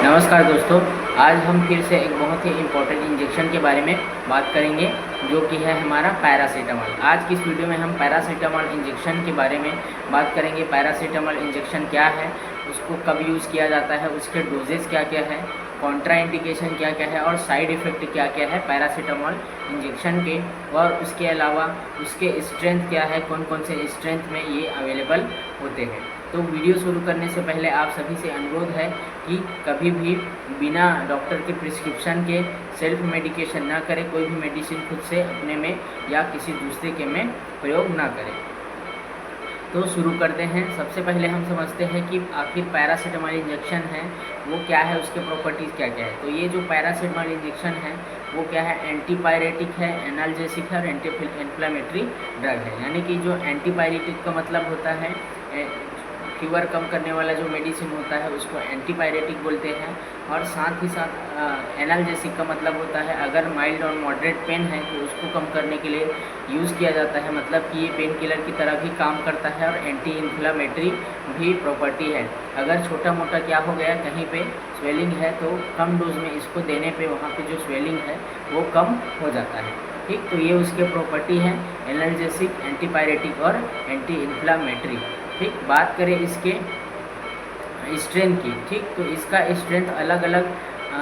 नमस्कार दोस्तों, आज हम फिर से एक बहुत ही इम्पोर्टेंट इंजेक्शन के बारे में बात करेंगे जो कि है हमारा पैरासीटामोल। आज की इस वीडियो में हम पैरासीटामोल इंजेक्शन के बारे में बात करेंगे। पैरासीटामोल इंजेक्शन क्या है, उसको कब यूज़ किया जाता है, उसके डोजेस क्या क्या है, कॉन्ट्राइंडिकेशन क्या क्या है और साइड इफ़ेक्ट क्या क्या है पैरासीटामोल इंजेक्शन के, और उसके अलावा उसके स्ट्रेंथ क्या है, कौन कौन से स्ट्रेंथ में ये अवेलेबल होते हैं। तो वीडियो शुरू करने से पहले आप सभी से अनुरोध है कि कभी भी बिना डॉक्टर के प्रिस्क्रिप्शन के सेल्फ मेडिकेशन ना करें। कोई भी मेडिसिन खुद से अपने में या किसी दूसरे के में प्रयोग ना करें। तो शुरू करते हैं। सबसे पहले हम समझते हैं कि आखिर पैरासीटामोल इंजेक्शन है वो क्या है, उसके प्रॉपर्टीज़ क्या क्या है। तो ये जो पैरासीटामोल इंजेक्शन है वो क्या है, एंटीपायरेटिक है, एनाल्जेसिक है और एंटी इन्फ्लेमेटरी ड्रग है। यानी कि जो एंटीपायरेटिक का मतलब होता है फीवर कम करने वाला जो मेडिसिन होता है उसको एंटीपायरेटिक बोलते हैं, और साथ ही साथ एनाल्जेसिक का मतलब होता है अगर माइल्ड और मॉडरेट पेन है तो उसको कम करने के लिए यूज़ किया जाता है। मतलब कि ये पेन किलर की तरह भी काम करता है और एंटी इन्फ्लेमेटरी भी प्रॉपर्टी है। अगर छोटा मोटा क्या हो गया, कहीं पे स्वेलिंग है तो कम डोज में इसको देने पे वहाँ पे जो स्वेलिंग है वो कम हो जाता है। ठीक, तो ये उसके प्रॉपर्टी है, एनाल्जेसिक, एंटीपायरेटिक और एंटी इन्फ्लेमेटरी। ठीक, बात करें इसके स्ट्रेंथ की, ठीक, तो इसका स्ट्रेंथ अलग अलग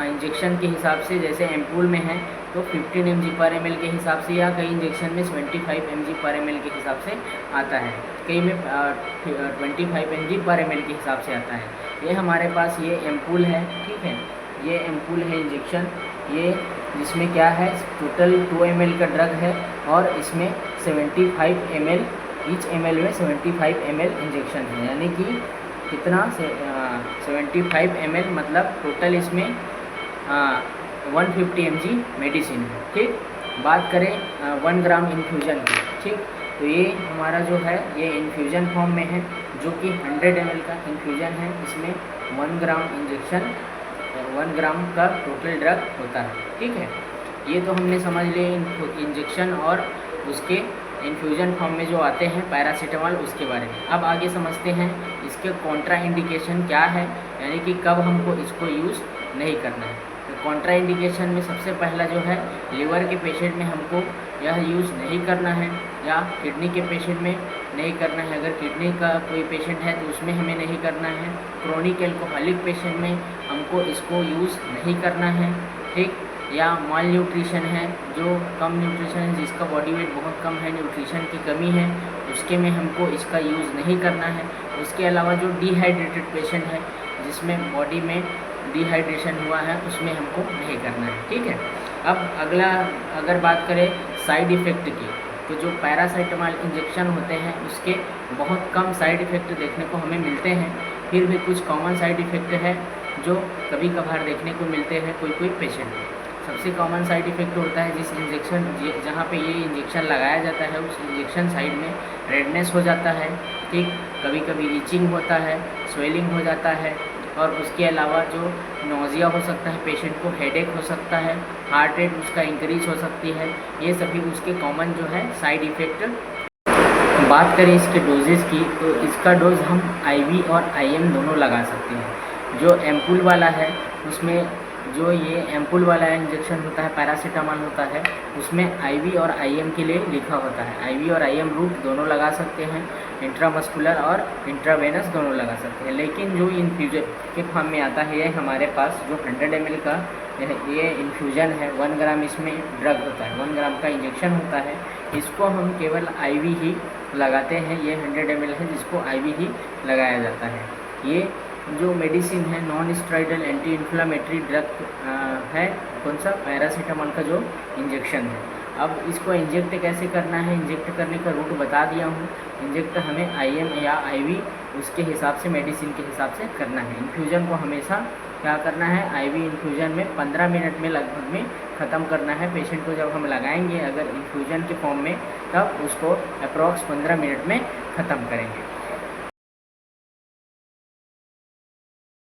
इंजेक्शन के हिसाब से, जैसे एम्पूल में है तो 15 mg/ml के हिसाब से, या कई इंजेक्शन में 75 mg/ml के हिसाब से आता है, कई में 25 mg/ml के हिसाब से आता है। ये हमारे पास ये एम्पूल है, ठीक है, ये एम्पूल है इंजेक्शन, ये जिसमें क्या है टोटल 2 ml का ड्रग है और इसमें 75 ml, ईच ml में 75 ml इंजेक्शन है। यानी कि कितना 75 ml, मतलब टोटल इसमें 150 mg मेडिसिन है। ठीक, बात करें 1 ग्राम इन्फ्यूज़न की, ठीक, तो ये हमारा जो है ये इन्फ्यूज़न फॉर्म में है जो कि 100 ml का इन्फ्यूज़न है। इसमें 1 ग्राम इंजेक्शन, 1 ग्राम का टोटल ड्रग होता है। ठीक है, ये तो हमने समझ लिया इंजेक्शन और उसके इन्फ्यूज़न फॉर्म में जो आते हैं पैरासीटामोल, उसके बारे में। अब आगे समझते हैं इसके कॉन्ट्रा इंडिकेशन क्या है, यानी कि कब हमको इसको यूज़ नहीं करना है। तो कॉन्ट्रा इंडिकेशन में सबसे पहला जो है, लीवर के पेशेंट में हमको यह यूज़ नहीं करना है, या किडनी के पेशेंट में नहीं करना है। अगर किडनी का कोई पेशेंट है तो उसमें हमें नहीं करना है। क्रोनिक एल्कोहलिक पेशेंट में हमको इसको यूज़ नहीं करना है। ठीक, या माल न्यूट्रिशन है, जो कम न्यूट्रिशन है, जिसका बॉडी वेट बहुत कम है, न्यूट्रिशन की कमी है, उसके में हमको इसका यूज़ नहीं करना है। उसके अलावा जो डिहाइड्रेटेड पेशेंट है, जिसमें बॉडी में डिहाइड्रेशन हुआ है, उसमें हमको नहीं करना है। ठीक है, अब अगला अगर बात करें साइड इफ़ेक्ट की, तो जो पैरासीटामोल इंजेक्शन होते हैं उसके बहुत कम साइड इफ़ेक्ट देखने को हमें मिलते हैं। फिर भी कुछ कॉमन साइड इफ़ेक्ट है जो कभी कभार देखने को मिलते हैं कोई पेशेंट में। सबसे कॉमन साइड इफ़ेक्ट होता है जिस इंजेक्शन जहाँ पे ये इंजेक्शन लगाया जाता है उस इंजेक्शन साइड में रेडनेस हो जाता है। ठीक, कभी कभी इचिंग होता है, स्वेलिंग हो जाता है, और उसके अलावा जो नोज़िया हो सकता है, पेशेंट को हेडेक हो सकता है, हार्ट रेट उसका इंक्रीज हो सकती है। ये सभी उसके कॉमन जो है साइड इफ़ेक्ट। बात करें इसके डोजेज़ की, तो इसका डोज हम आईवी और आईएम दोनों लगा सकते हैं। जो एम्पूल वाला है उसमें, जो ये एम्पूल वाला इंजेक्शन होता है पैरासीटामोल होता है, उसमें आईवी और आईएम के लिए लिखा होता है। आईवी और आईएम रूट दोनों लगा सकते हैं, इंट्रामस्कुलर और इंट्रावेनस दोनों लगा सकते हैं। लेकिन जो इन्फ्यूजन के फॉर्म में आता है, ये हमारे पास जो 100 ml का ये इन्फ्यूजन है, 1 ग्राम इसमें ड्रग होता है, 1 ग्राम का इंजेक्शन होता है, इसको हम केवल आईवी ही लगाते हैं। ये 100 ml है जिसको आईवी ही लगाया जाता है। ये जो मेडिसिन है non steroidal anti inflammatory drug है, कौन सा, पैरासीटामोल का जो इंजेक्शन है। अब इसको इंजेक्ट कैसे करना है, इंजेक्ट करने का रूट बता दिया हूँ। इंजेक्ट हमें आईएम या आईवी उसके हिसाब से, मेडिसिन के हिसाब से करना है। इन्फ्यूज़न को हमेशा क्या करना है, आईवी इन्फ्यूज़न में 15 मिनट में लगभग में ख़त्म करना है। पेशेंट को जब हम लगाएंगे अगर इन्फ्यूज़न के फॉर्म में, तब उसको अप्रॉक्स 15 मिनट में ख़त्म करेंगे।